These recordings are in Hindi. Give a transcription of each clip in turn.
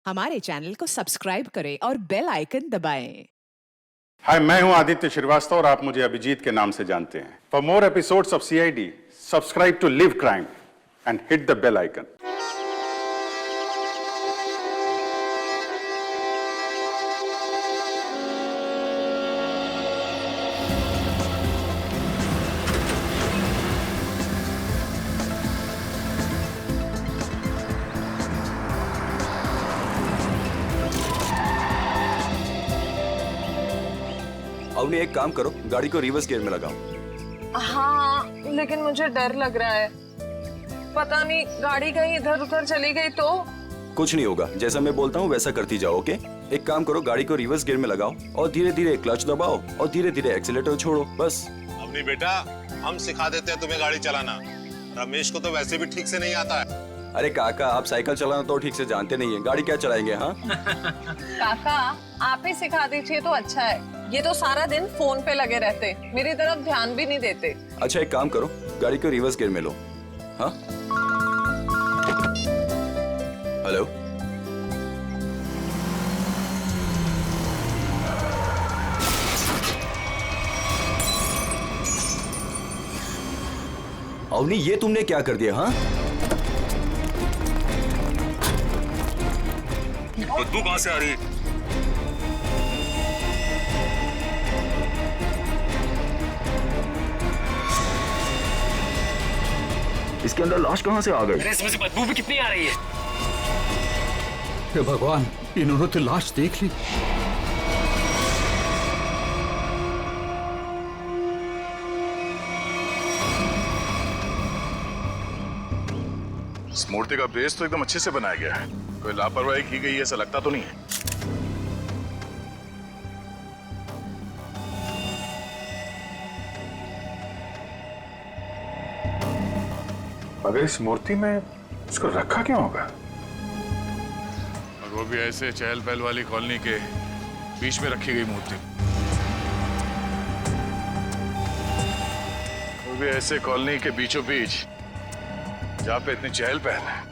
हमारे चैनल को सब्सक्राइब करें और बेल आइकन दबाएं। हाय, मैं हूं आदित्य श्रीवास्तव और आप मुझे अभिजीत के नाम से जानते हैं। For more episodes of CID, subscribe to Liv Crime and hit the bell icon. Avani, एक काम करो, गाड़ी को रिवर्स गियर में लगाओ। हाँ, लेकिन मुझे डर लग रहा है। पता नहीं गाड़ी कहीं इधर उधर चली गई तो। कुछ नहीं होगा, जैसा मैं बोलता हूँ वैसा करती जाओ, ओके? एक काम करो, गाड़ी को रिवर्स गियर में लगाओ और धीरे धीरे क्लच दबाओ और धीरे धीरे एक्सीलेटर छोड़ो, बस। अवनी बेटा, हम सिखा देते हैं तुम्हें गाड़ी चलाना। रमेश को तो वैसे भी ठीक से नहीं आता है। अरे काका, आप साइकिल चलाना तो ठीक से जानते नहीं है, गाड़ी क्या चलाएंगे? हाँ काका, आप ही सिखा दीजिए तो अच्छा है। ये तो सारा दिन फोन पे लगे रहते, मेरी तरफ ध्यान भी नहीं देते। अच्छा, एक काम करो, गाड़ी को रिवर्स गियर में लो। हाँ, हेलो, अवनी, ये तुमने क्या कर दिया? हाँ, बदबू कहां से आ रही है? इसके अंदर लाश कहाँ से आ गई? इसमें से बदबू भी कितनी आ रही है? हे भगवान, इन्होंने तो लाश देख ली। इस मूर्ति का बेस तो एकदम अच्छे से बनाया गया है। कोई लापरवाही की गई ऐसा लगता तो नहीं है। अगर इस मूर्ति में इसको रखा क्यों होगा? और वो भी ऐसे चहल पहल वाली कॉलोनी के बीच में रखी गई मूर्ति। वो भी ऐसे कॉलोनी के बीचों बीच जहाँ पे इतनी चहल पहल है।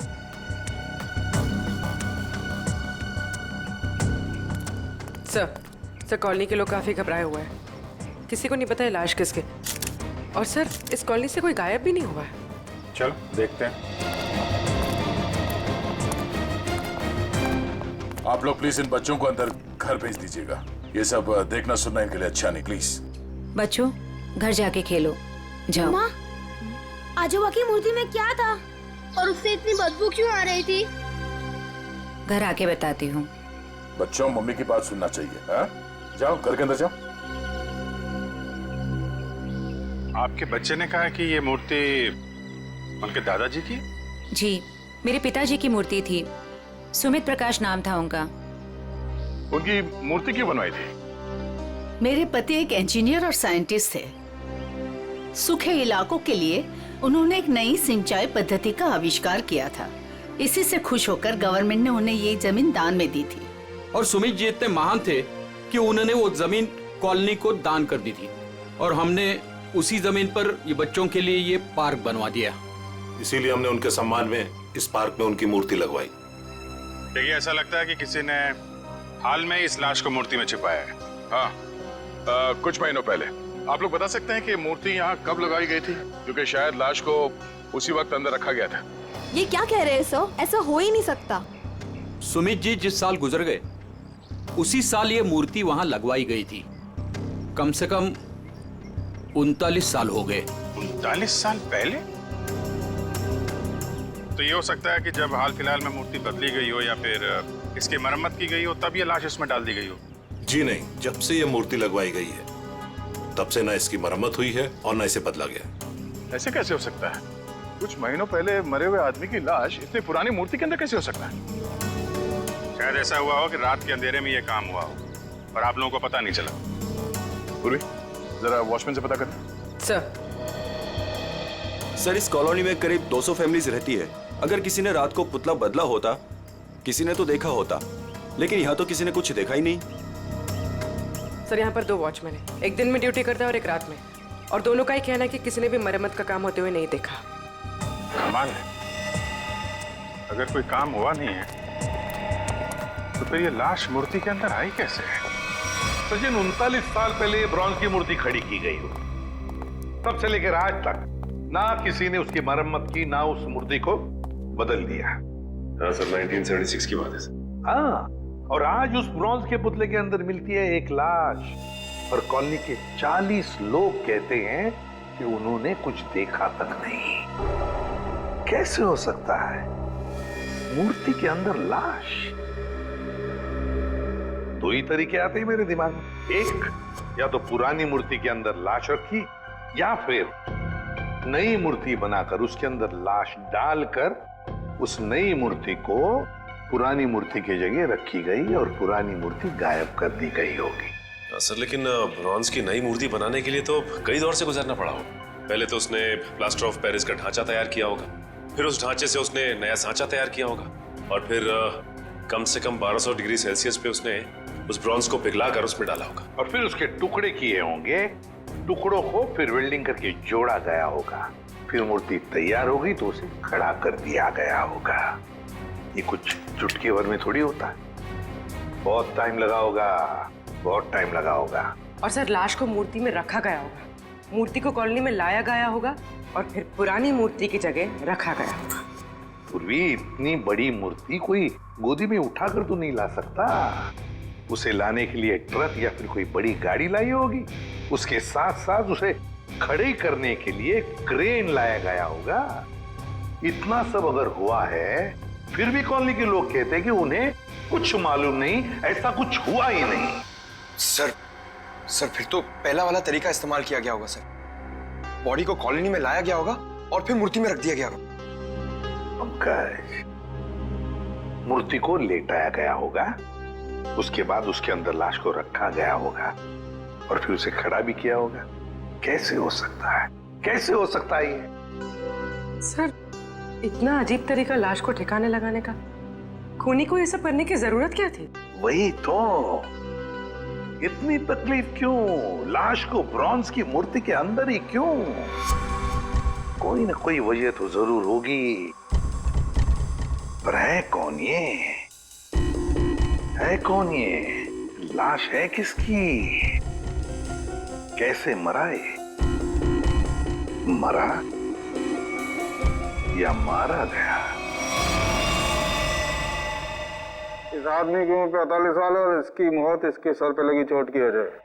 सर, कॉलोनी के लोग काफी घबराए हुए हैं। किसी को नहीं पता है लाश किसके। और सर, इस कॉलोनी से कोई गायब भी नहीं हुआ है। चलो देखते हैं। आप लोग प्लीज इन बच्चों को अंदर घर भेज दीजिएगा। ये सब देखना सुनना इनके लिए अच्छा नहीं, प्लीज। बच्चों, घर जाके खेलो, जाओ। माँ, आजोबा की मूर्ति में क्या था और उससे इतनी बदबू क्यों आ रही थी? घर आके बताती हूँ। बच्चों, मम्मी की बात सुनना चाहिए। हाँ, जाओ घर के अंदर जाओ। आपके बच्चे ने कहा कि ये मूर्ति उनके दादाजी की? जी, मेरे पिताजी की मूर्ति थी। सुमित प्रकाश नाम था उनका। उनकी मूर्ति क्यों बनवाई थी? मेरे पति एक इंजीनियर और साइंटिस्ट थे। सूखे इलाकों के लिए उन्होंने एक नई सिंचाई पद्धति का आविष्कार किया था। इसी से खुश होकर गवर्नमेंट ने उन्हें ये जमीन दान में दी थी। और सुमित जी इतने महान थे कि उन्होंने वो जमीन कॉलोनी को दान कर दी थी और हमने उसी जमीन पर ये बच्चों के लिए ये पार्क बनवा दिया। इसीलिए हमने उनके सम्मान में इस पार्क में उनकी मूर्ति लगवाई। देखिए, ऐसा लगता है कि किसी ने हाल में इस लाश को मूर्ति में छिपाया है। हाँ, कुछ महीनों पहले। आप लोग बता सकते हैं कि मूर्ति यहाँ कब लगाई गई थी? क्योंकि शायद लाश को उसी वक्त अंदर रखा गया था। ये क्या कह रहे हैं सर? ऐसा हो ही नहीं सकता। सुमित जी जिस साल गुजर गए उसी साल ये मूर्ति वहां लगवाई गई थी। कम से कम 39 साल हो गए। 39 साल पहले? तो ये हो सकता है कि जब हाल फिलहाल में मूर्ति बदली गई हो या फिर इसकी मरम्मत की गई हो, तब ये लाश इसमें डाल दी गई हो। जी नहीं, जब से ये मूर्ति लगवाई गई है तब से ना इसकी मरम्मत हुई है और ना इसे बदला गया। ऐसे कैसे हो सकता है? कुछ महीनों पहले मरे हुए आदमी की लाश इतनी पुरानी मूर्ति के अंदर कैसे हो सकता है? शायद ऐसा हुआ हो कि रात के अंधेरे में ये काम हुआ हो और आप लोगों को पता नहीं चला। पूर्वी, जरा वॉचमैन से पता कर। सर, इस कॉलोनी में करीब 200 फैमिलीज रहती है। अगर किसी ने रात को पुतला बदला होता, किसी ने तो देखा होता, लेकिन यहाँ तो किसी ने कुछ देखा ही नहीं। सर, यहाँ पर 2 वॉचमैन हैं। एक दिन में ड्यूटी करता है और एक रात में। और दोनों का ही कहना है कि किसी ने भी मरम्मत का काम होते हुए नहीं देखा। कमाल है, अगर कोई काम हुआ नहीं है तो फिर ये लाश मूर्ति के अंदर आई कैसे? सचिन, 39 साल पहले ये ब्रॉन्ज की मूर्ति खड़ी की गई हो, तब से लेकर आज तक ना किसी ने उसकी मरम्मत की, ना उस मूर्ति को बदल दिया। हाँ सर, 1976 की बात है सर। हाँ, और आज उस ब्रॉन्ज के पुतले के अंदर मिलती है एक लाश, और कॉलोनी के 40 लोग कहते हैं कि उन्होंने कुछ देखा तक नहीं। कैसे हो सकता है मूर्ति के अंदर लाश? दो ही तरीके आते हैं मेरे दिमाग में। एक, या तो पुरानी मूर्ति के अंदर लाश रखी, या फिर नई मूर्ति बनाकर उसके अंदर लाश डालकर उस नई मूर्ति को पुरानी मूर्ति की जगह रखी गई और पुरानी मूर्ति गायब कर दी गई होगी। सर, लेकिन ब्रॉन्ज की नई मूर्ति बनाने के लिए तो कई दौर से गुजरना पड़ा हो। पहले तो उसने प्लास्टर ऑफ पेरिस का ढांचा तैयार किया होगा, फिर उस ढांचे से उसने नया सांचा तैयार किया होगा, और फिर कम से कम 1200 डिग्री सेल्सियस पे उसने उस ब्रॉन्ज को पिघलाकर उसमें डाला होगा, और फिर उसके टुकड़े किए होंगे। टुकड़ों को फिर वेल्डिंग करके जोड़ा गया होगा, फिर मूर्ति तैयार होगी तो उसे खड़ा कर दिया गया होगा। ये कुछ चुटकी भर में थोड़ी होता है, बहुत टाइम लगा होगा, बहुत टाइम लगा होगा। और सर, लाश को मूर्ति में रखा गया होगा, मूर्ति को कॉलोनी में लाया गया होगा, और फिर पुरानी मूर्ति की जगह रखा गया होगा। पूर्वी, इतनी बड़ी मूर्ति कोई गोदी में उठाकर तो नहीं ला सकता। उसे लाने के लिए ट्रक या फिर कोई बड़ी गाड़ी लाई होगी। उसके साथ साथ उसे खड़े करने के लिए क्रेन लाया गया होगा। इतना सब अगर हुआ है, फिर भी कॉलोनी के लोग कहते हैं कि उन्हें कुछ मालूम नहीं, ऐसा कुछ हुआ ही नहीं। सर फिर तो पहला वाला तरीका इस्तेमाल किया गया होगा सर। बॉडी को कॉलोनी में लाया गया होगा और फिर मूर्ति में रख दिया गया होगा। पंकज, मूर्ति को लेटाया गया होगा, उसके बाद उसके अंदर लाश को रखा गया होगा, और फिर उसे खड़ा भी किया होगा। कैसे हो सकता है? कैसे हो सकता है ये? सर, इतना अजीब तरीका लाश को ठिकाने लगाने का, खूनी को ये सब करने की जरूरत क्या थी? वही तो, इतनी तकलीफ क्यों? लाश को ब्रॉन्ज की मूर्ति के अंदर ही क्यों? कोई ना कोई वजह तो जरूर होगी, पर है कौन ये? है कौन ये? लाश है किसकी? कैसे मरा ये? मरा या मारा गया? इस आदमी की उम्र 45 साल है और इसकी मौत इसके सर पे लगी चोट की वजह है।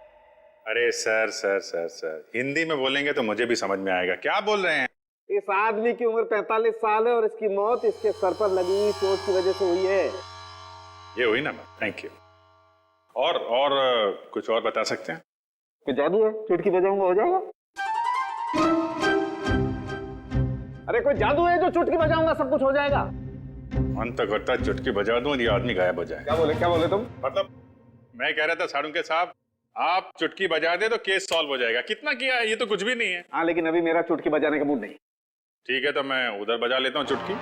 अरे sir sir sir sir, Hindi में बोलेंगे तो मुझे भी समझ में आएगा। क्या बोल रहे हैं? इस आदमी की उम्र 45 साल है और इसकी मौत इसके सर पर लगी चोट की वजह से हुई है। ये हुई ना? Thank you. और कुछ और बता सकते हैं? कोई जादू है? चुटकी बजाऊंगा हो जाएगा? अरे कोई जादू है जो चुटकी बजाऊंगा सब कुछ हो जाएगा? मन तो करता है चुटकी बजा दूं और ये आदमी गायब हो जाए। क्या बोले तुम? मतलब मैं कह रहा था साड़ुंके साहब, आप चुटकी बजा दे तो केस सॉल्व हो जाएगा। कितना किया है, ये तो कुछ भी नहीं है। हाँ, लेकिन अभी मेरा चुटकी बजाने का मूड नहीं। ठीक है, तो मैं उधर बजा लेता हूँ चुटकी।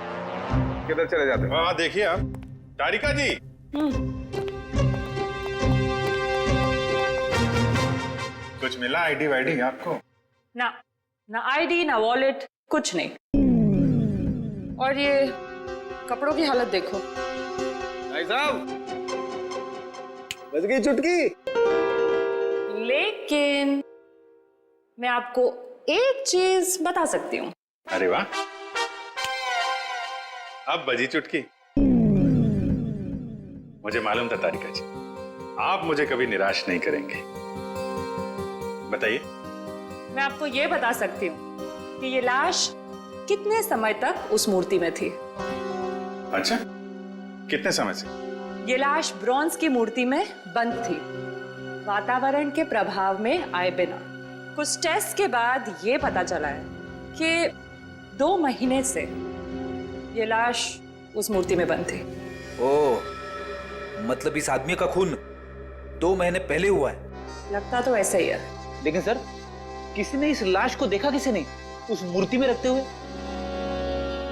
किधर चले जाते हो? हाँ देखिए आप, तारिका जी। कुछ मिला आईडी वाईडी आपको? ना आईडी ना वॉलेट, कुछ नहीं। और ये कपड़ों की हालत देखो। भाई साहब, बज गई चुटकी। लेकिन मैं आपको एक चीज बता सकती हूँ। अरे वाह, अब बजी चुटकी। मुझे मालूम था तारिका जी, आप मुझे कभी निराश नहीं करेंगे। बताइए। मैं आपको ये बता सकती हूँ कि ये लाश कितने समय तक उस मूर्ति में थी। अच्छा, कितने समय से? ये लाश ब्रॉन्ज की मूर्ति में बंद थी, वातावरण के प्रभाव में आए बिना। कुछ टेस्ट के बाद ये पता चला है कि 2 महीने से ये लाश उस मूर्ति में बंद थी। ओह, मतलब इस आदमी का खून 2 महीने पहले हुआ है? लगता तो ऐसा ही है। लेकिन सर, किसी ने इस लाश को देखा किसी ने उस मूर्ति में रखते हुए?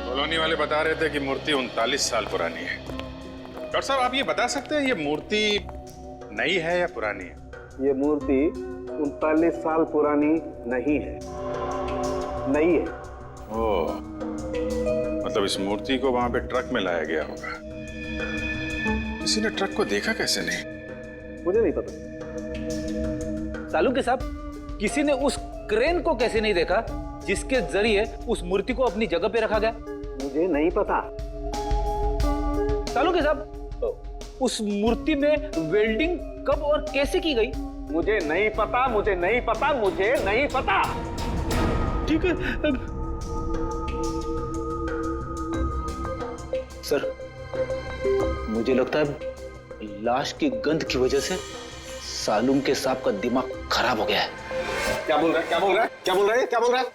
कॉलोनी वाले बता रहे थे कि मूर्ति 39 साल पुरानी है। डॉक्टर साहब, आप ये बता सकते हैं ये मूर्ति नई है या पुरानी है? ये मूर्ति 39 साल पुरानी नहीं है, नई है। ओह, मतलब इस मूर्ति को वहां पे ट्रक में लाया गया होगा। किसी ने ट्रक को देखा कैसे नहीं? मुझे नहीं पता। सालू के साहब, किसी ने उस क्रेन को कैसे नहीं देखा जिसके जरिए उस मूर्ति को अपनी जगह पे रखा गया? मुझे नहीं पता। सालू के साहब, उस मूर्ति में वेल्डिंग कब और कैसे की गई? मुझे नहीं पता, मुझे नहीं पता, मुझे नहीं पता। ठीक है सर, मुझे लगता है लाश की गंध की वजह से सालूम के साहब का दिमाग खराब हो गया है। क्या बोल रहा है? क्या बोल रहा है? क्या बोल रहा है? क्या बोल रहा है?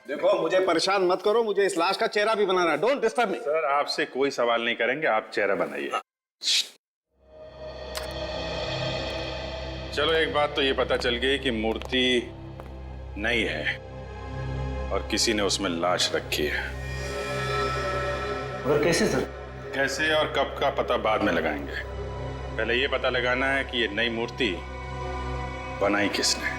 देखो, मुझे परेशान मत करो, मुझे इस लाश का चेहरा भी बनाना है। Don't disturb me. सर, आपसे कोई सवाल नहीं करेंगे, आप चेहरा बनाइए। चलो, एक बात तो ये पता चल गई कि मूर्ति नहीं है और किसी ने उसमें लाश रखी है। और कैसे सर? कैसे और कब का पता बाद में लगाएंगे। पहले ये पता लगाना है कि ये नई मूर्ति बनाई किसने।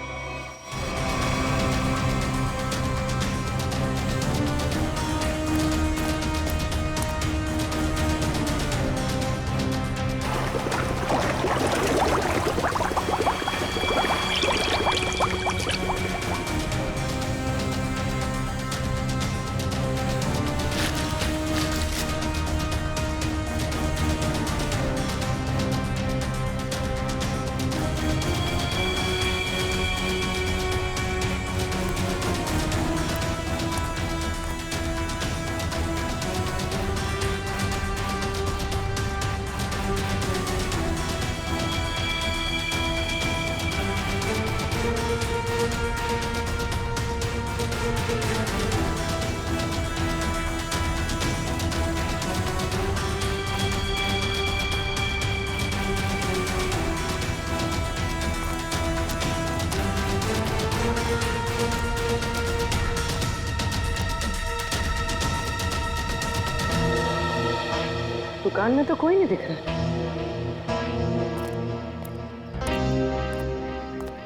दुकान में तो कोई नहीं दिख रहा।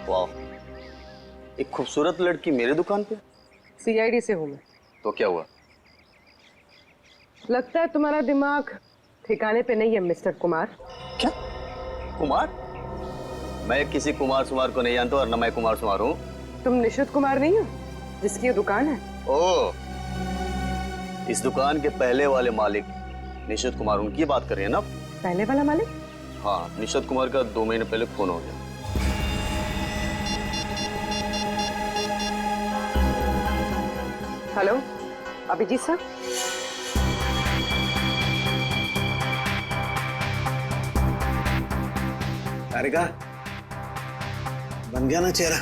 वाह, एक खूबसूरत लड़की मेरे दुकान पे। सीआईडी से हूँ मैं। तो क्या हुआ? लगता है तुम्हारा दिमाग ठिकाने पे नहीं है मिस्टर कुमार। क्या? कुमार? मैं किसी कुमार सुमार को नहीं जानता और न मैं कुमार सुमार हूँ। तुम निशित कुमार नहीं हो जिसकी ये दुकान है? ओह, इस दुकान के पहले वाले मालिक निशित कुमार, उनकी बात कर रही है ना? पहले वाला मालिक? हाँ, निशित कुमार का 2 महीने पहले खून हो गया। हेलो, अभिजीत साहब। तारिका, बन गया ना चेहरा?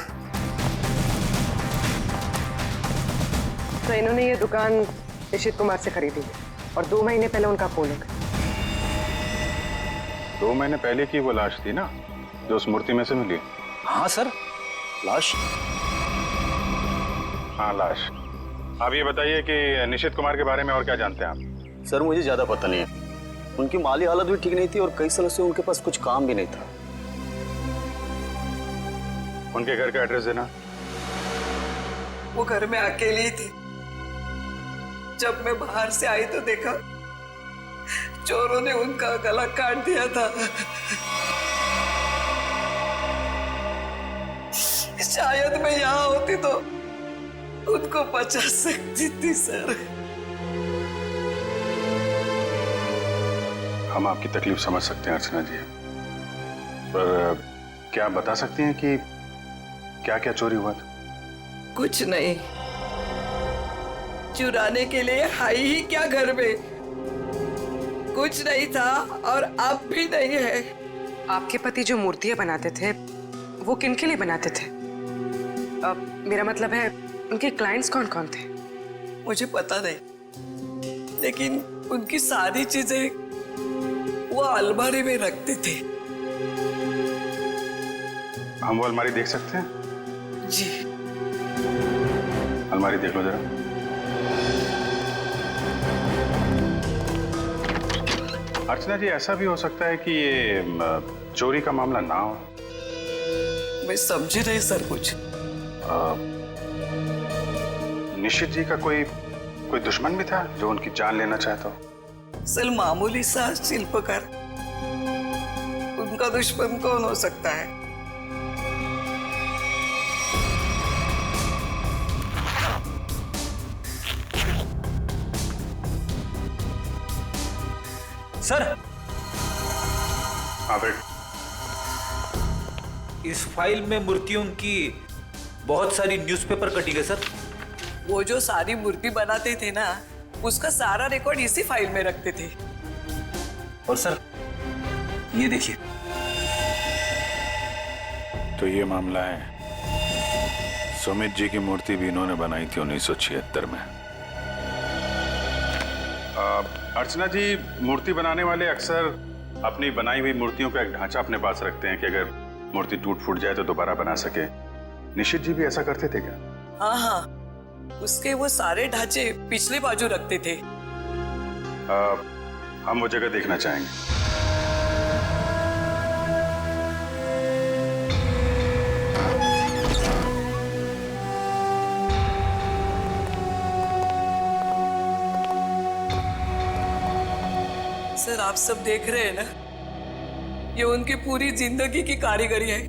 तो इन्होंने ये दुकान निशित कुमार से खरीदी है और 2 महीने पहले उनका खून हो गया। 2 महीने पहले की वो लाश थी ना जो उस मूर्ति में से मिली? हाँ सर, लाश। हाँ, लाश। आप ये बताइए कि निशित कुमार के बारे में और क्या जानते हैं आप? सर, मुझे ज्यादा पता नहीं है। उनकी माली हालत भी ठीक नहीं थी और कई सालों से उनके पास कुछ काम भी नहीं था। उनके घर का एड्रेस देना। वो घर में अकेली थी। जब मैं बाहर से आई तो देखा चोरों ने उनका गला काट दिया था। शायद मैं यहाँ होती तो उनको बचा सकती थी सर। हम आपकी तकलीफ समझ सकते हैं अर्चना जी, पर क्या आप बता सकती हैं कि क्या क्या चोरी हुआ था? कुछ नहीं, चुराने के लिए है ही क्या घर में? कुछ नहीं था और अब भी नहीं है। आपके पति जो मूर्तियां बनाते थे वो किनके लिए बनाते थे? मेरा मतलब है उनके क्लाइंट्स कौन कौन थे? मुझे पता नहीं, लेकिन उनकी सारी चीजें वो अलमारी में रखते थे। हम वो अलमारी देख सकते हैं? जी। अलमारी देख लो जरा। अर्चना जी, ऐसा भी हो सकता है कि ये चोरी का मामला ना हो। मैं समझी नहीं सर कुछ। निशित जी का कोई दुश्मन भी था जो उनकी जान लेना चाहता हो? सर, मामूली सा शिल्पकार का दुश्मन कौन हो सकता है? सर, हाँ बेट, इस फाइल में मूर्तियों की बहुत सारी न्यूज़पेपर कटिंग है सर। वो जो सारी मूर्ति बनाते थे ना, उसका सारा रिकॉर्ड इसी फाइल में रखते थे। और सर, ये देखिए। तो ये मामला है, सुमित जी की मूर्ति भी इन्होंने बनाई थी 1976 में। अर्चना जी, मूर्ति बनाने वाले अक्सर अपनी बनाई हुई मूर्तियों का एक ढांचा अपने पास रखते हैं कि अगर मूर्ति टूट फूट जाए तो दोबारा बना सके। निशित जी भी ऐसा करते थे क्या? हाँ हाँ, उसके वो सारे ढांचे पिछले बाजू रखते थे। हम वो जगह देखना चाहेंगे। सर, आप सब देख रहे हैं ना, ये उनकी पूरी जिंदगी की कारीगरी है।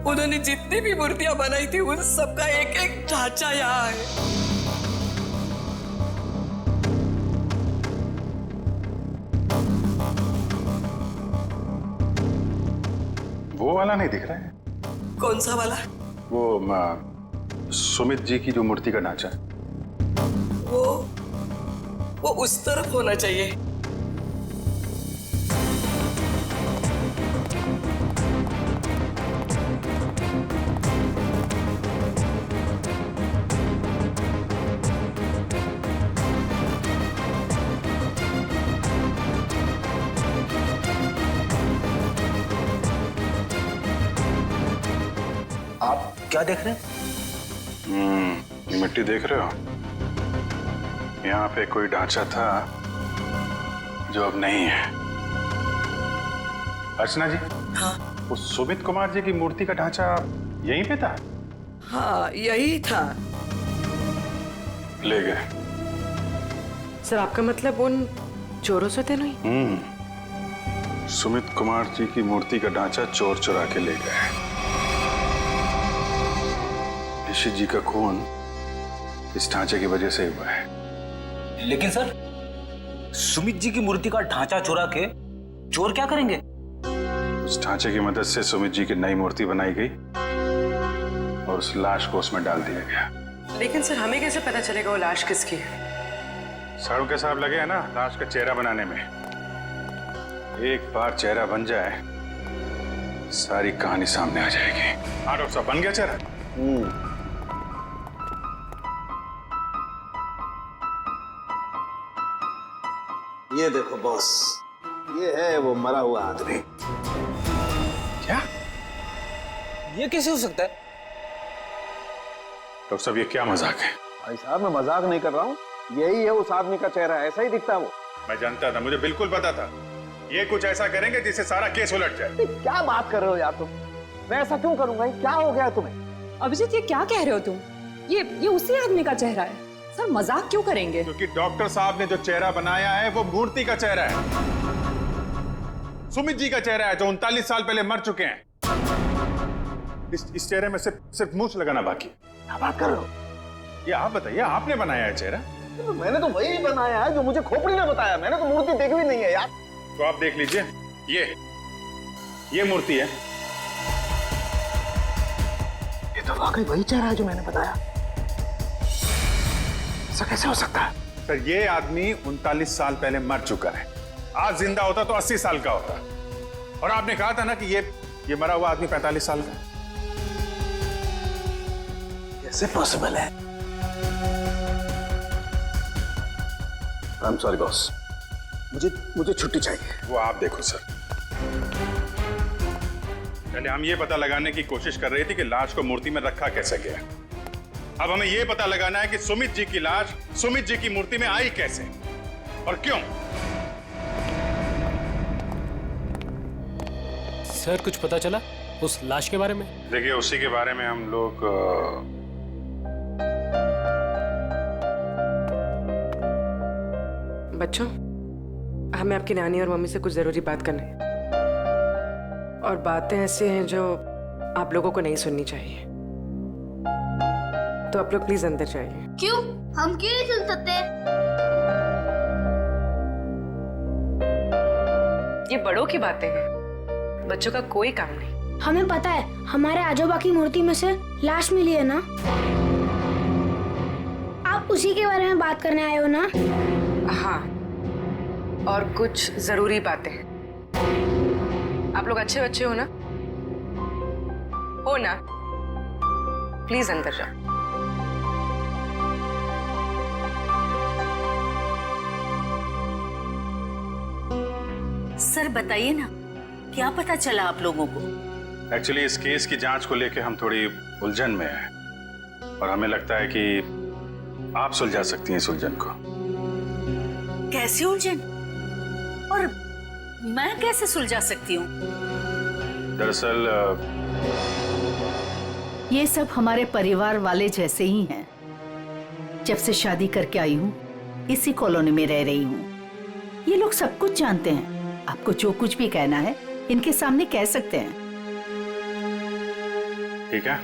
उन्होंने जितनी भी मूर्तियां बनाई थी, उन सबका एक एक ढांचा यहाँ है। वो वाला नहीं दिख रहा है? कौन सा वाला? वो सुमित जी की जो मूर्ति का ढांचा है। वो उस तरफ होना चाहिए। आप क्या देख रहे हैं? ये मिट्टी देख रहे हो? यहाँ पे कोई ढांचा था जो अब नहीं है। अर्चना जी, हाँ, वो सुमित कुमार जी की मूर्ति का ढांचा यहीं पे था? हाँ, यही था। ले गए? सर, आपका मतलब उन चोरों से थे नहीं? सुमित कुमार जी की मूर्ति का ढांचा चोर चुरा के ले गए। ऋषि जी का खून इस ढांचे की वजह से हुआ है। लेकिन सर, सुमित जी की मूर्ति का ढांचा चुरा के चोर क्या करेंगे? उस ढांचे की मदद से सुमित जी की नई मूर्ति बनाई गई और उस लाश को उसमें डाल दिया गया। लेकिन सर, हमें कैसे पता चलेगा वो लाश किसकी है? साड़ू के साहब लगे हैं ना लाश का चेहरा बनाने में। एक बार चेहरा बन जाए, सारी कहानी सामने आ जाएगी। हाँ डॉक्टर साहब, बन गया चेहरा? ये देखो बॉस, ये है वो मरा हुआ आदमी। क्या? ये कैसे हो सकता है? डॉक्टर साहब, ये क्या मजाक है? भाई साहब, मैं मजाक नहीं कर रहा हूँ, यही है उस आदमी का चेहरा, ऐसा ही दिखता है वो। मैं जानता था, मुझे बिल्कुल पता था ये कुछ ऐसा करेंगे जिससे सारा केस उलट जाए। क्या बात कर रहे हो यार तुम? मैं ऐसा क्यों करूंगा? क्या हो गया तुम्हें? अभिजीत, ये क्या कह रहे हो तुम? ये उसी आदमी का चेहरा है। सर, मजाक क्यों करेंगे? क्योंकि डॉक्टर साहब ने जो चेहरा बनाया है वो मूर्ति का चेहरा है। सुमित जी का चेहरा है जो 39 साल पहले मर चुके हैं। इस चेहरे में सिर्फ मूंछ लगाना बाकी। क्या बात कर रहे हो? ये आप बताइए, आपने बनाया है चेहरा? तो मैंने तो वही बनाया है जो मुझे खोपड़ी ने बताया। मैंने तो मूर्ति देखी भी नहीं है यार। तो आप देख लीजिए, ये मूर्ति है। ये तो वाकई वही चेहरा है जो मैंने बताया। ऐसा कैसे हो सकता है? सर, ये आदमी 39 साल पहले मर चुका है। आज जिंदा होता तो 80 साल का होता। और आपने कहा था ना कि ये मरा हुआ आदमी 45 साल का। कैसे पॉसिबल है? आई एम सॉरी बॉस, मुझे छुट्टी चाहिए। वो आप देखो सर। पहले हम ये पता लगाने की कोशिश कर रहे थे कि लाश को मूर्ति में रखा कैसे गया। अब हमें यह पता लगाना है कि सुमित जी की लाश सुमित जी की मूर्ति में आई कैसे और क्यों। सर, कुछ पता चला उस लाश के बारे में? देखिए, उसी के बारे में हम लोग बच्चों, हमें आपकी नानी और मम्मी से कुछ जरूरी बात करनी है। और बातें ऐसी हैं जो आप लोगों को नहीं सुननी चाहिए, तो आप लोग प्लीज अंदर जाइए। क्यों? हम क्यों नहीं सुन सकते? ये बड़ों की बातें हैं, बच्चों का कोई काम नहीं। हमें पता है, हमारे आजोबा की मूर्ति में से लाश मिली है ना। आप उसी के बारे में बात करने आए हो ना? हाँ, और कुछ जरूरी बातें हैं। आप लोग अच्छे बच्चे हो ना? हो ना? प्लीज अंदर जाओ। सर बताइए ना, क्या पता चला आप लोगों को? एक्चुअली इस केस की जांच को लेकर हम थोड़ी उलझन में हैं और हमें लगता है कि आप सुलझा सकती हैं इस उलझन को। कैसी उलझन? और मैं कैसे सुलझा सकती हूँ? दरअसल ये सब हमारे परिवार वाले जैसे ही हैं। जब से शादी करके आई हूँ इसी कॉलोनी में रह रही हूँ। ये लोग सब कुछ जानते हैं। आपको जो कुछ भी कहना है इनके सामने कह सकते हैं। ठीक है।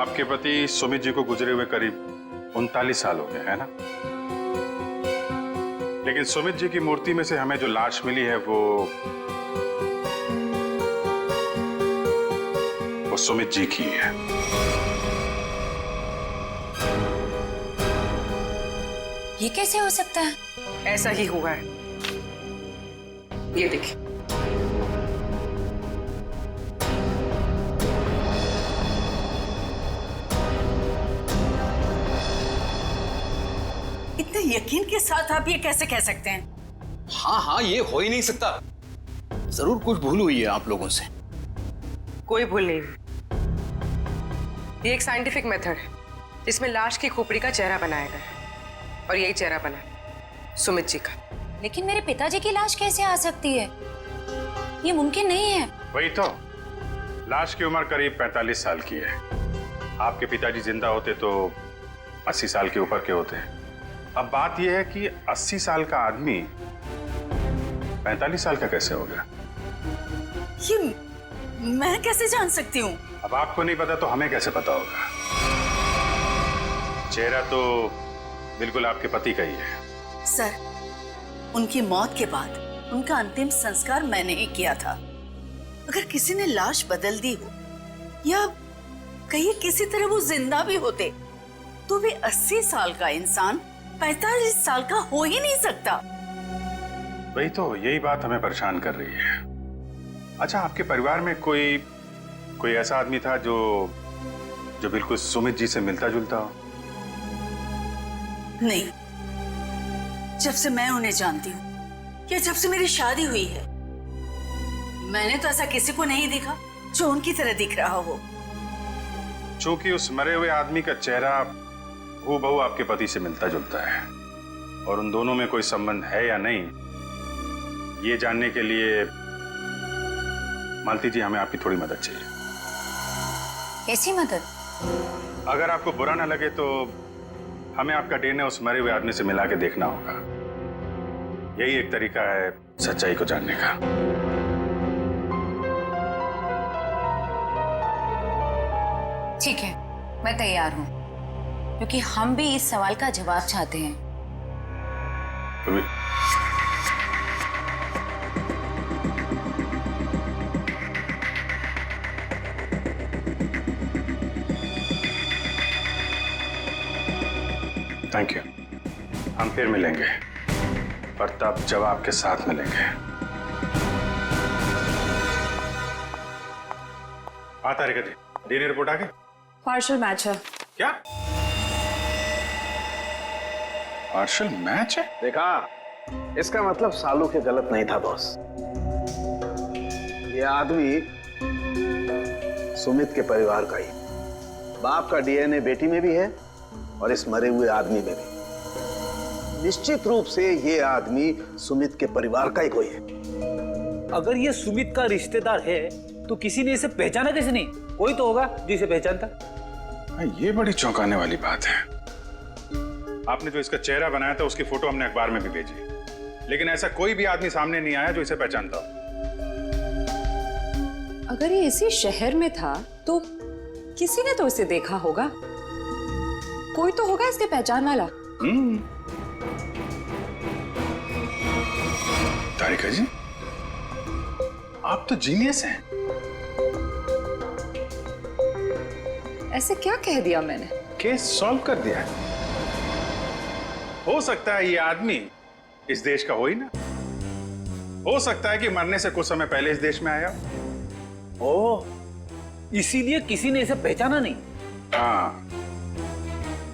आपके पति सुमित जी को गुजरे हुए करीब 39 साल हो गए, है ना? लेकिन सुमित जी की मूर्ति में से हमें जो लाश मिली है वो सुमित जी की है। ये कैसे हो सकता है? ऐसा ही हुआ है। ये देखिए। इतने यकीन के साथ आप ये कैसे कह सकते हैं? हाँ, ये हो ही नहीं सकता। जरूर कुछ भूल हुई है आप लोगों से। कोई भूल नहीं हुई। ये एक साइंटिफिक मेथड है जिसमें लाश की खोपड़ी का चेहरा बनाया गया है और यही चेहरा बना है सुमित जी का। लेकिन मेरे पिताजी की लाश कैसे आ सकती है? ये मुमकिन नहीं है। वही तो, लाश की उम्र करीब 45 साल की है। आपके पिताजी जिंदा होते तो 80 साल के ऊपर के होते। अब बात यह है कि 80 साल का आदमी 45 साल का कैसे हो गया? ये मैं कैसे जान सकती हूँ? अब आपको नहीं पता तो हमें कैसे पता होगा? चेहरा तो बिल्कुल आपके पति का ही है। सर, उनकी मौत के बाद उनका अंतिम संस्कार मैंने ही किया था। अगर किसी ने लाश बदल दी हो या कहीं किसी तरह वो जिंदा भी होते तो भी 80 साल का इंसान 45 साल का हो ही नहीं सकता। वही तो, यही बात हमें परेशान कर रही है। अच्छा, आपके परिवार में कोई ऐसा आदमी था जो बिल्कुल सुमित जी से मिलता जुलता हो? नहीं, जब से मैं उन्हें जानती हूँ या जब से मेरी शादी हुई है, मैंने तो ऐसा किसी को नहीं देखा जो उनकी तरह दिख रहा हो। चूंकि उस मरे हुए आदमी का चेहरा हूबहू आपके पति से मिलता जुलता है और उन दोनों में कोई संबंध है या नहीं, ये जानने के लिए मालती जी हमें आपकी थोड़ी मदद चाहिए। कैसी मदद? अगर आपको बुरा ना लगे तो हमें आपका डीएनए उस मरे हुए आदमी से मिला के देखना होगा। यही एक तरीका है सच्चाई को जानने का। ठीक है, मैं तैयार हूँ, क्योंकि हम भी इस सवाल का जवाब चाहते हैं। Thank you. हम फिर मिलेंगे और तब जवाब के साथ मिलेंगे। आता रेखा जी, डीएनए रिपोर्ट आ गई? पार्शियल मैच है। क्या पार्शियल मैच है? देखा, इसका मतलब सालू के गलत नहीं था बॉस। ये आदमी सुमित के परिवार का ही। बाप का डीएनए बेटी में भी है और इस मरे हुए आदमी में भी। निश्चित रूप से ये आदमी सुमित के परिवार का ही कोई है। अगर ये सुमित का रिश्तेदार है तो किसी ने इसे पहचाना कैसे नहीं? कोई तो होगा जो इसे पहचानता। ये बड़ी चौंकाने वाली बात है। आपने जो इसका चेहरा बनाया था उसकी फोटो हमने अखबार में भी भेजी, लेकिन ऐसा कोई भी आदमी सामने नहीं आया जो इसे पहचानता हो। अगर ये इसी शहर में था तो किसी ने तो इसे देखा होगा, कोई तो होगा इसके पहचान वाला। तारिका जी, आप तो जीनियस हैं। ऐसे क्या कह दिया मैंने? केस सॉल्व कर दिया। हो सकता है ये आदमी इस देश का हो ही ना, हो सकता है कि मरने से कुछ समय पहले इस देश में आया। ओह, इसीलिए किसी ने इसे पहचाना नहीं। हाँ,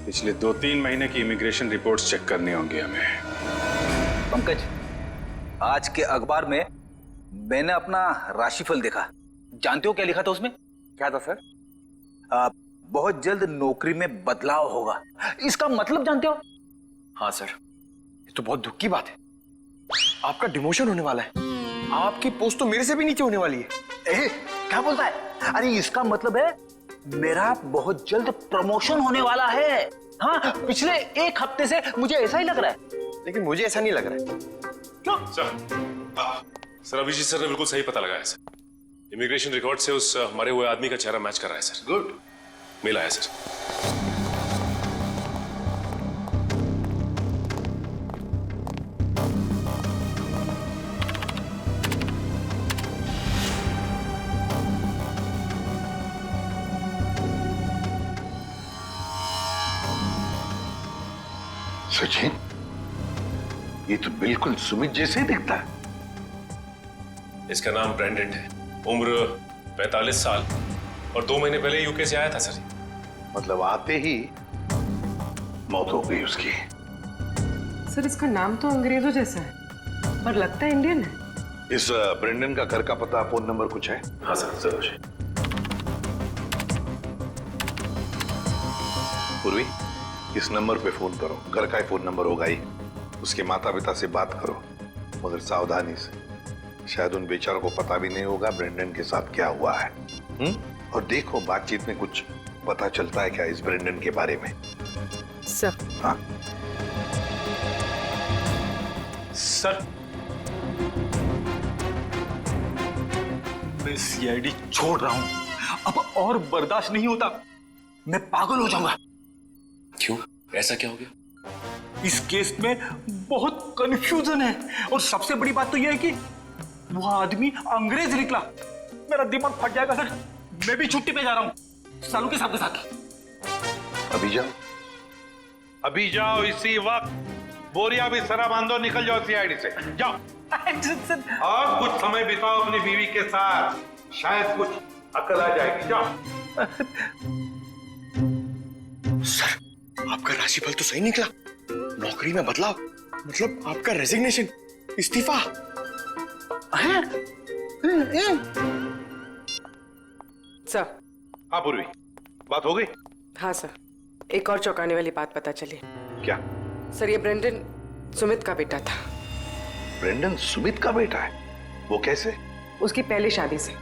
पिछले 2-3 महीने की इमिग्रेशन रिपोर्ट्स चेक करनी होंगी हमें। पंकज, आज के अखबार में मैंने अपना राशिफल देखा। जानते हो क्या लिखा था उसमें? क्या था सर? बहुत जल्द नौकरी में बदलाव होगा। इसका मतलब जानते हो? हाँ सर, ये तो बहुत दुख की बात है। आपका डिमोशन होने वाला है। आपकी पोस्ट तो मेरे से भी नीचे होने वाली है। क्या बोलता है? अरे इसका मतलब है मेरा बहुत जल्द प्रमोशन होने वाला है। हाँ, पिछले 1 हफ्ते से मुझे ऐसा ही लग रहा है। लेकिन मुझे ऐसा नहीं लग रहा है। क्यों? सर अभिजीत सर ने बिल्कुल सही पता लगाया सर। इमिग्रेशन रिकॉर्ड से उस मरे हुए आदमी का चेहरा मैच कर रहा है सर। गुड, मिला है सर। सचिन, ये तो बिल्कुल सुमित जैसे ही दिखता है। इसका नाम ब्रेंडन है, उम्र 45 साल और 2 महीने पहले यूके से आया था सर। मतलब आते ही मौत हो गई उसकी। सर इसका नाम तो अंग्रेजों जैसा है पर लगता है इंडियन है। इस ब्रेंडन का घर का पता, फोन नंबर कुछ है? हाँ सर, जरूर। पूर्वी, इस नंबर पे फोन करो। घर का ही फोन नंबर होगा ही। उसके माता पिता से बात करो, मगर सावधानी से। शायद उन बेचारों को पता भी नहीं होगा ब्रेंडन के साथ क्या हुआ है। और देखो बातचीत में कुछ पता चलता है क्या इस ब्रेंडन के बारे में। सर। हाँ सर, मैं सीआईडी छोड़ रहा हूं। अब और बर्दाश्त नहीं होता, मैं पागल हो जाऊंगा। क्यों? ऐसा क्या हो गया? इस केस में बहुत कंफ्यूजन है और सबसे बड़ी बात तो यह है कि वो आदमी अंग्रेज निकला। मेरा दिमाग फट जाएगा सर। मैं भी छुट्टी पे जा रहा हूं, सालू के साथ। अभी जाओ, अभी जाओ, इसी वक्त। बोरिया भी सरा बांधो, निकल जाओ सीआईडी से। जाओ और कुछ समय बिताओ अपनी बीवी के साथ, शायद कुछ अकल आ जाएगी। जाओ। सर, आपका राशिफल तो सही निकला। नौकरी में बदलाव मतलब आपका रेजिग्नेशन, इस्तीफा। सर। हाँ पूर्वी, बात हो गई? हाँ सर, एक और चौंकाने वाली बात पता चली। क्या? सर, ये ब्रेंडन सुमित का बेटा था। ब्रेंडन सुमित का बेटा है? वो कैसे? उसकी पहली शादी से।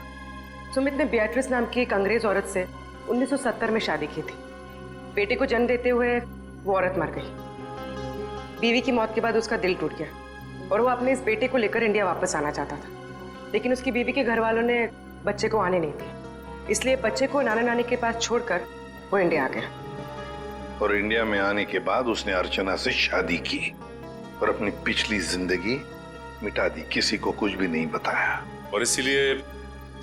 सुमित ने बेatrice नाम की एक अंग्रेज औरत से 1970 में शादी की थी। बेटे को जन्म देते हुए वो औरत मर गई। बीवी की मौत के बाद उसका दिल टूट गया और वो अपने इस बेटे को लेकर इंडिया वापस आना चाहता था, लेकिन उसकी बीवी के घर वालों ने बच्चे को आने नहीं दिया। इसलिए बच्चे को नाना नानी के पास छोड़कर वो इंडिया आ गया। और इंडिया में आने के बाद उसने अर्चना से शादी की और अपनी पिछली जिंदगी मिटा दी, किसी को कुछ भी नहीं बताया। और इसीलिए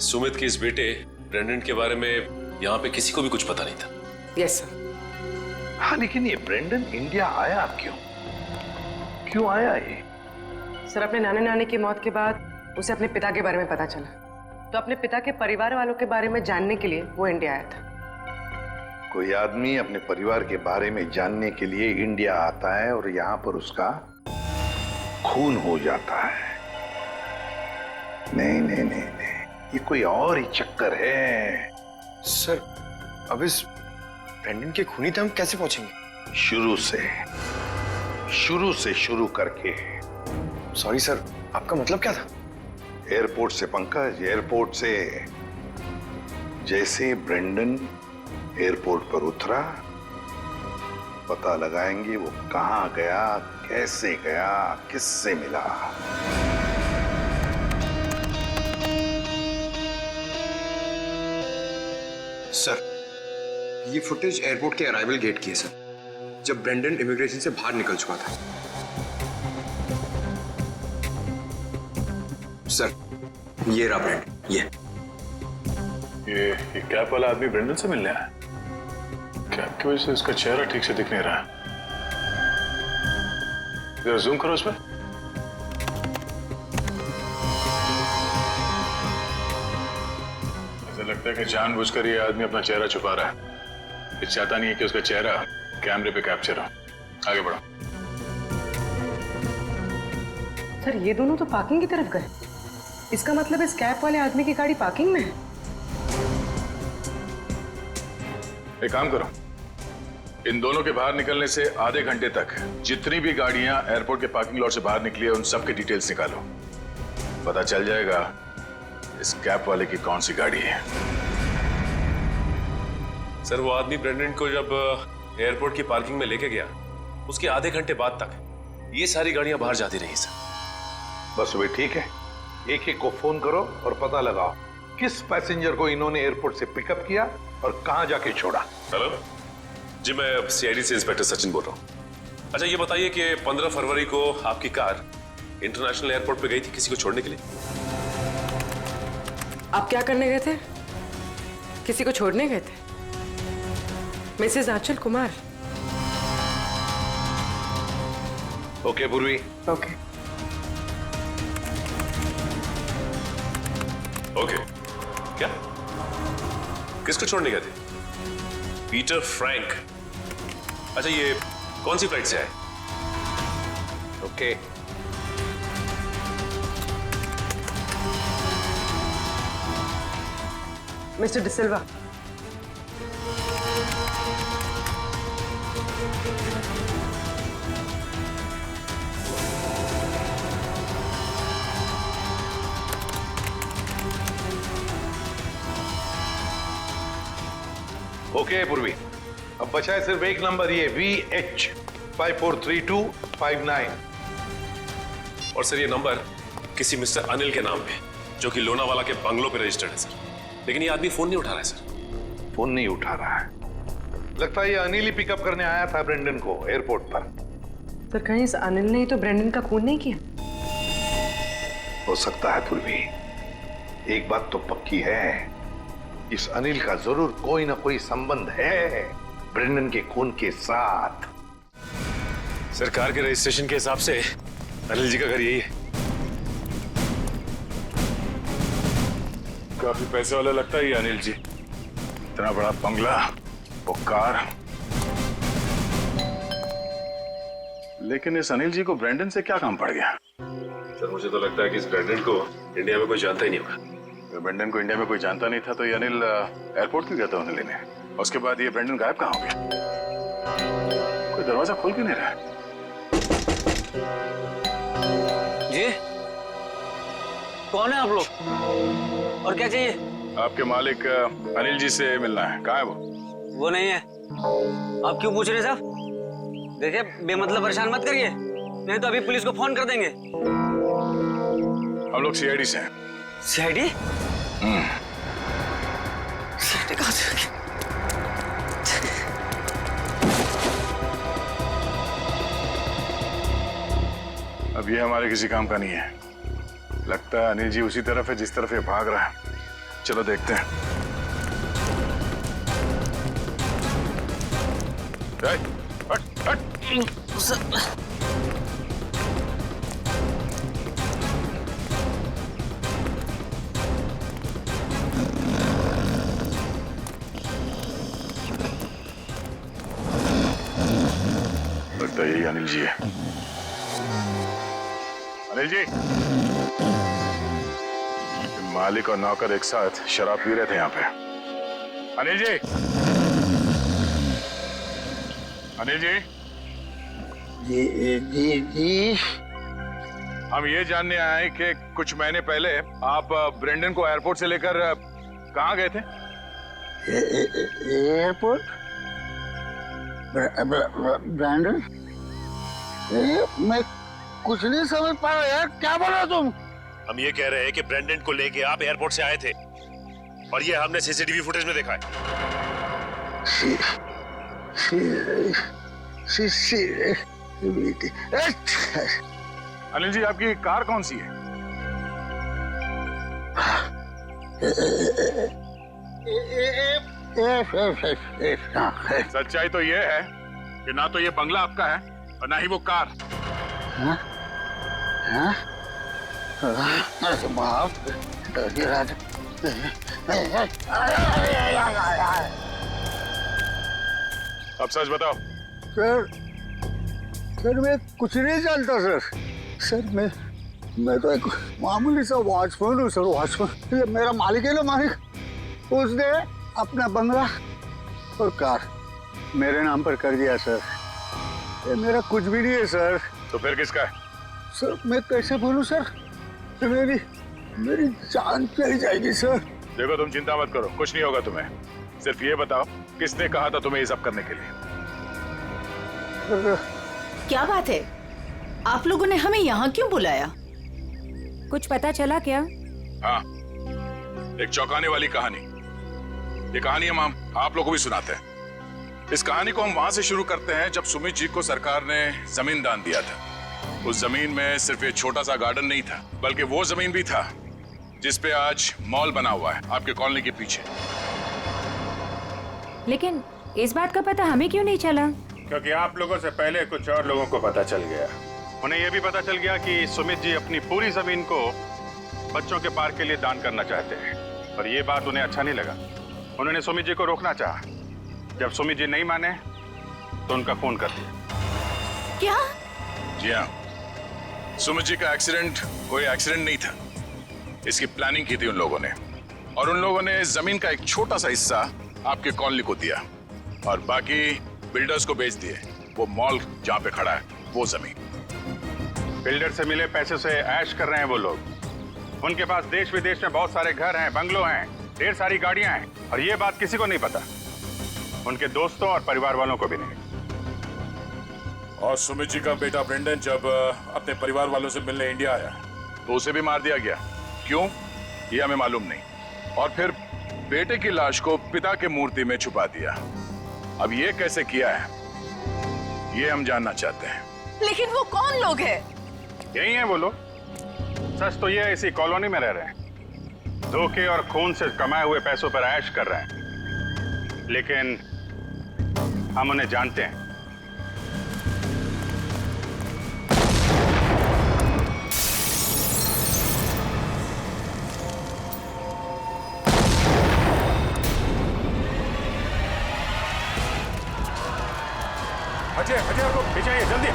सुमित के इस बेटे ब्रेंडन के बारे में यहाँ पे किसी को भी कुछ पता नहीं था। Yes sir. हाँ, लेकिन ये ब्रेंडन इंडिया आया क्यों? क्यों आया ये? सर, अपने नाना नानी की मौत के बाद उसे अपने पिता के बारे में पता चला, तो अपने पिता के परिवार वालों के बारे में जानने के लिए वो इंडिया आया था। कोई आदमी अपने परिवार के बारे में जानने के लिए इंडिया आता है और यहाँ पर उसका खून हो जाता है। नहीं नहीं नहीं नहीं, ये कोई और ही चक्कर है। सर, अब इस ब्रेंडन के खूनी तक हम कैसे पहुंचेंगे? शुरू से शुरू करके। सॉरी सर, आपका मतलब क्या था? एयरपोर्ट से पंकज, एयरपोर्ट से। जैसे ब्रेंडन एयरपोर्ट पर उतरा, पता लगाएंगे वो कहाँ गया, कैसे गया, किससे मिला? सर, ये फुटेज एयरपोर्ट के अराइवल गेट की है सर, जब ब्रेंडन इमिग्रेशन से बाहर निकल चुका था। सर, ये रहा ब्रेंडन, ये कैप वाला आदमी ब्रेंडन से मिलने आया? कैप की वजह से उसका चेहरा ठीक से दिख नहीं रहा है। जरा जूम करो उस पर। ऐसा लगता है कि जानबूझकर ये आदमी अपना चेहरा छुपा रहा है। ये चाहता नहीं है कि उसका चेहरा कैमरे पे कैप्चर हो। आगे बढ़ो। सर, ये दोनों तो पार्किंग की तरफ गए। इसका मतलब इस कैप वाले आदमी की गाड़ी पार्किंग में है। एक काम करो, इन दोनों के बाहर निकलने से आधे घंटे तक जितनी भी गाड़ियां एयरपोर्ट के पार्किंग लॉट से बाहर निकली है उन सब के डिटेल्स निकालो। पता चल जाएगा इस कैप वाले की कौन सी गाड़ी है। सर, वो आदमी ब्रेंडन को जब एयरपोर्ट की पार्किंग में लेके गया, उसके आधे घंटे बाद तक ये सारी गाड़ियां बाहर जाती रही सर। बस वे ठीक है, एक एक को फोन करो और पता लगाओ किस पैसेंजर को इन्होंने एयरपोर्ट से पिकअप किया और कहां जाके छोड़ा। हेलो जी, मैं सीआईडी से इंस्पेक्टर सचिन बोल रहा हूँ। अच्छा, ये बताइए कि 15 फरवरी को आपकी कार इंटरनेशनल एयरपोर्ट पे गई थी किसी को छोड़ने के लिए? आप क्या करने गए थे? किसी को छोड़ने गए थे? मिसेस आंचल कुमार। ओके पूर्वी। Okay okay. क्या? किसको छोड़ने गए थे? Peter Frank. अच्छा, ये कौन सी फ्लाइट से आए? ओके। मिस्टर डिसिल्वा, ओके पूर्वी, अब बचा है सिर्फ एक नंबर, ये VH 543259। और सर, ये नंबर किसी मिस्टर अनिल के नाम पे, जो कि लोनावाला के बंगलों पे रजिस्टर्ड है सर। लेकिन ये आदमी फोन नहीं उठा रहा है सर। फोन नहीं उठा रहा है? लगता है ये अनिल ही पिकअप करने आया था ब्रेंडन को एयरपोर्ट पर। सर, कहीं इस अनिल ने तो ब्रेंडन का खून नहीं किया? हो सकता है पूर्वी, एक बात तो पक्की है, इस अनिल का जरूर कोई ना कोई संबंध है ब्रेंडन के खून के साथ। सरकार के रजिस्ट्रेशन के हिसाब से अनिल जी का घर यही है। काफी पैसे वाला लगता है ये अनिल जी। इतना बड़ा बंगला, वो कार। लेकिन इस अनिल जी को ब्रेंडन से क्या काम पड़ गया? सर, मुझे तो लगता है कि इस ब्रेंडन को इंडिया में कोई जानता ही नहीं होगा। ब्रेंडन को इंडिया में कोई जानता नहीं था तो ये अनिल एयरपोर्ट क्यों गया था उन्हें लेने? उसके बाद ये ब्रेंडन गायब कहाँ हो गया? कोई दरवाजा खोल क्यों नहीं रहा? जी, कौन है आप लोग और क्या चाहिए? आपके मालिक अनिल जी से मिलना है। कहाँ है वो? वो नहीं है। आप क्यों पूछ रहे साहब? देखिए, बेमतलब परेशान मत करिए, नहीं तो अभी पुलिस को फोन कर देंगे। हम लोग सीआईडी से हैं। सीआईडी? सीआईडी कहाँ से? अब ये हमारे किसी काम का नहीं है। लगता है अनिल जी उसी तरफ है जिस तरफ ये भाग रहा है। चलो देखते हैं। हट, हट। लगता है यही अनिल जी है। अनिल जी, मालिक और नौकर एक साथ शराब पी रहे थे यहाँ पे। अनिल जी, अनिल जी, जी। हम ये जानने आए कि कुछ महीने पहले आप ब्रेंडन को एयरपोर्ट से लेकर कहाँ गए थे? एयरपोर्ट? ब्रेंडन? मैं कुछ नहीं समझ पा रहा यार, क्या बोल रहे हो तुम? हम ये कह रहे हैं कि ब्रेंडन को लेके आप एयरपोर्ट से आए थे और ये हमने सीसीटीवी फुटेज में देखा है। अनिल जी, आपकी कार कौन सी है? सच्चाई तो ये है कि ना तो ये बंगला आपका है और ना ही वो कार। अब सच बताओ। सर मैं कुछ नहीं जानता सर मैं तो एक मामूली सा वॉचमैन हूँ सर, वॉचमैन। ये मेरा मालिक है ना, मालिक, उसने अपना बंगला और कार मेरे नाम पर कर दिया सर। ये मेरा कुछ भी नहीं है सर। तो फिर किसका है? सर मैं कैसे बोलूं सर, मेरी जान चली जाएगी सर। देखो तुम चिंता मत करो, कुछ नहीं होगा तुम्हें। सिर्फ ये बताओ किसने कहा था तुम्हें ये सब करने के लिए? क्या बात है, आप लोगों ने हमें यहाँ क्यों बुलाया? कुछ पता चला क्या? हाँ, एक चौंकाने वाली कहानी। ये कहानी हम आप लोगों को भी सुनाते हैं। इस कहानी को हम वहां से शुरू करते हैं जब सुमित जी को सरकार ने जमीन दान दिया था। उस जमीन में सिर्फ ये छोटा सा गार्डन नहीं था, बल्कि वो जमीन भी था जिसपे आज मॉल बना हुआ है आपके कॉलोनी के पीछे। लेकिन इस बात का पता हमें क्यों नहीं चला? क्योंकि आप लोगों से पहले कुछ और लोगों को पता चल गया। उन्हें यह भी पता चल गया कि सुमित जी अपनी पूरी जमीन को बच्चों के पार्क के लिए दान करना चाहते हैं, और ये बात उन्हें अच्छा नहीं लगा। उन्होंने सुमित जी को रोकना चाहा। जब सुमित जी नहीं माने तो उनका फोन कर दिया। क्या? जी हाँ, सुमित जी का एक्सीडेंट कोई एक्सीडेंट नहीं था। इसकी प्लानिंग की थी उन लोगों ने, और उन लोगों ने जमीन का एक छोटा सा हिस्सा आपके कॉलोनी को दिया और बाकी बिल्डर्स को बेच दिए। वो मॉल जहाँ पे खड़ा है वो जमीन। बिल्डर से मिले पैसे से ऐश कर रहे हैं वो लोग। उनके पास देश विदेश में बहुत सारे घर हैं, बंगलों हैं, ढेर सारी गाड़ियां हैं, और ये बात किसी को नहीं पता, उनके दोस्तों और परिवार वालों को भी नहीं। और सुमित जी का बेटा ब्रेंडन जब अपने परिवार वालों से मिलने इंडिया आया तो उसे भी मार दिया गया। क्यों, ये हमें मालूम नहीं। और फिर बेटे की लाश को पिता के मूर्ति में छुपा दिया। अब ये कैसे किया है, ये हम जानना चाहते हैं। लेकिन वो कौन लोग हैं? यही हैं वो लोग। सच तो ये इसी कॉलोनी में रह रहे हैं, धोखे और खून से कमाए हुए पैसों पर ऐश कर रहे हैं, लेकिन हम उन्हें जानते हैं। अजय को पीछे आइए जल्दी।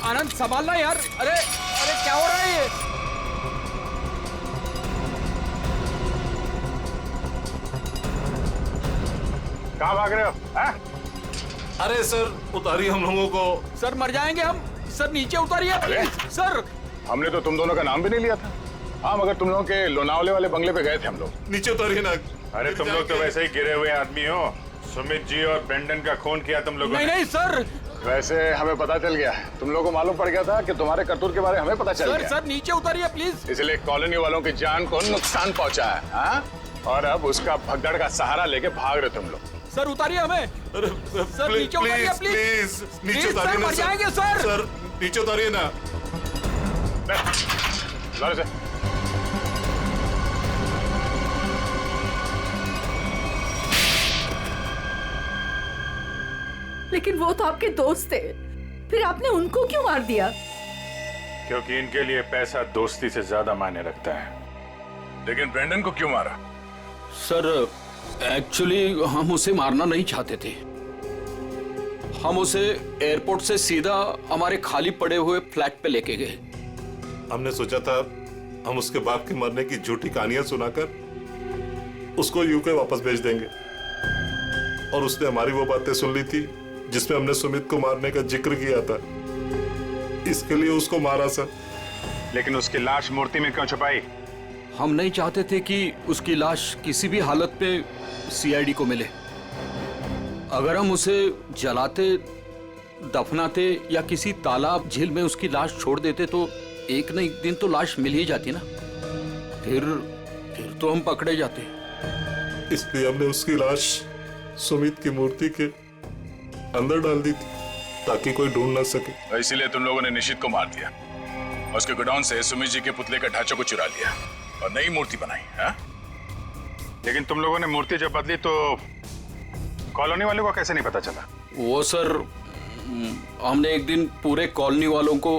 आनंद संभालना यार। अरे अरे क्या हो रहा है ये? कहाँ भाग रहे हो? अरे सर उतारिए हम लोगों को। सर मर जाएंगे हम। सर नीचे उतारिए प्लीज। सर हमने तो तुम दोनों का नाम भी नहीं लिया था। हाँ, मगर तुम लोगों के लोनावले वाले बंगले पे गए थे हम लोग। नीचे उतारिए ना। अरे तुम लोग तो वैसे ही गिरे हुए आदमी हो। सुमित जी और ब्रेंडन का खून किया तुम लोगों ने। नहीं सर, वैसे हमें पता चल गया, तुम लोगों को मालूम पड़ गया था कि तुम्हारे करतूत के बारे में हमें पता चल गया। सर नीचे उतारिए प्लीज। इसलिए कॉलोनी वालों की जान को नुकसान पहुंचा है, हाँ? और अब उसका भगदड़ का सहारा लेके भाग रहे तुम लोग। सर उतारिए हमें। सर नीचे उतारिए प्लीज। नीचे उतारिए ना मर जाएंगे सर। सर नीचे उतारिए ना। लेकिन वो तो आपके दोस्त थे, फिर आपने उनको क्यों मार दिया? क्योंकि इनके लिए पैसा दोस्ती से ज्यादा मायने रखता है। लेकिन ब्रेंडन को क्यों मारा? सर एक्चुअली हम उसे मारना नहीं चाहते थे। हम उसे एयरपोर्ट से सीधा हमारे खाली पड़े हुए फ्लैट पे लेके गए। हमने सोचा था हम उसके बाप के मरने की झूठी कहानियां सुनाकर उसको यूके वापस भेज देंगे, और उसने हमारी वो बातें सुन ली थी जिसमें हमने सुमित को मारने का जिक्र किया था। इसके लिए उसको मारा सर। लेकिन उसकी लाश मूर्ति में क्यों छुपाई? हम नहीं चाहते थे कि उसकी लाश किसी भी हालत में सीआईडी को मिले। अगर हम उसे जलाते, दफनाते या किसी तालाब झील में उसकी लाश छोड़ देते तो एक न एक दिन तो लाश मिल ही जाती ना। फिर तो हम पकड़े जाते। इसलिए हमने उसकी लाश सुमित की मूर्ति के अंदर डाल दी थी ताकि कोई ढूंढ ना सके। इसीलिए तुम लोगों ने निशित को मार दिया और उसके गोडाउन से सुमित जी के पुतले का ढांचा को चुरा लिया और नई मूर्ति बनाई। हाँ? लेकिन तुम लोगों ने मूर्ति जब बदली तो कॉलोनी वालों को कैसे नहीं पता चला? वो सर, हमने एक दिन पूरे कॉलोनी वालों को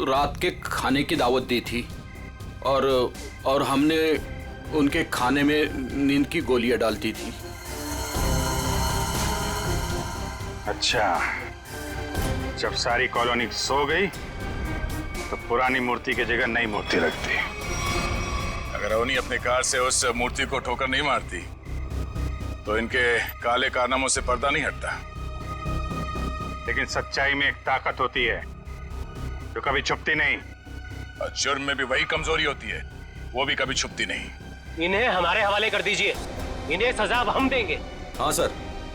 रात के खाने की दावत दी थी और हमने उनके खाने में नींद की गोलियां डाल दी थी। अच्छा, जब सारी कॉलोनी सो गई तो पुरानी मूर्ति की जगह नई मूर्ति रख दी। अगर अवनी अपने कार से उस मूर्ति को ठोकर नहीं मारती तो इनके काले कारनामों से पर्दा नहीं हटता। लेकिन सच्चाई में एक ताकत होती है जो कभी छुपती नहीं, और जुर्म में भी वही कमजोरी होती है, वो भी कभी छुपती नहीं। इन्हें हमारे हवाले कर दीजिए, इन्हें सजा अब हम देंगे। हाँ सर,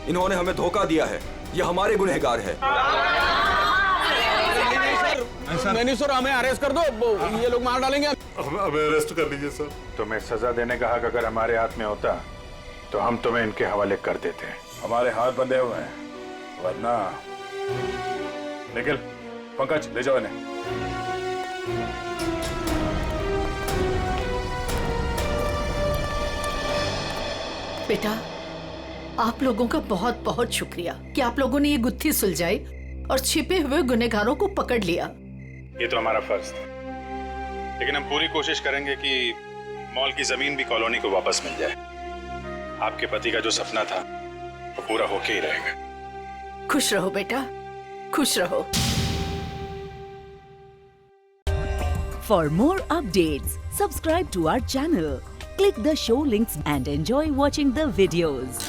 इन्होंने हमें धोखा दिया है, ये हमारे गुनहगार है। नहीं सर, हमें अरेस्ट कर दो, ये लोग मार डालेंगे। हमें अरेस्ट कर लीजिए सर। तुम्हें सजा देने का हक अगर हमारे हाथ में होता तो हम तुम्हें इनके हवाले कर देते। हमारे हाथ बंधे हुए हैं, वरना निखिल, पंकज ले जाओ इन्हें। बेटा, आप लोगों का बहुत बहुत शुक्रिया कि आप लोगों ने ये गुत्थी सुलझाई और छिपे हुए गुनहगारों को पकड़ लिया। ये तो हमारा फर्ज था, लेकिन हम पूरी कोशिश करेंगे कि मॉल की जमीन भी कॉलोनी को वापस मिल जाए। आपके पति का जो सपना था वो पूरा होके ही रहेगा। खुश रहो बेटा, खुश रहो। For more updates, subscribe to our channel, click the show links and enjoy watching the videos.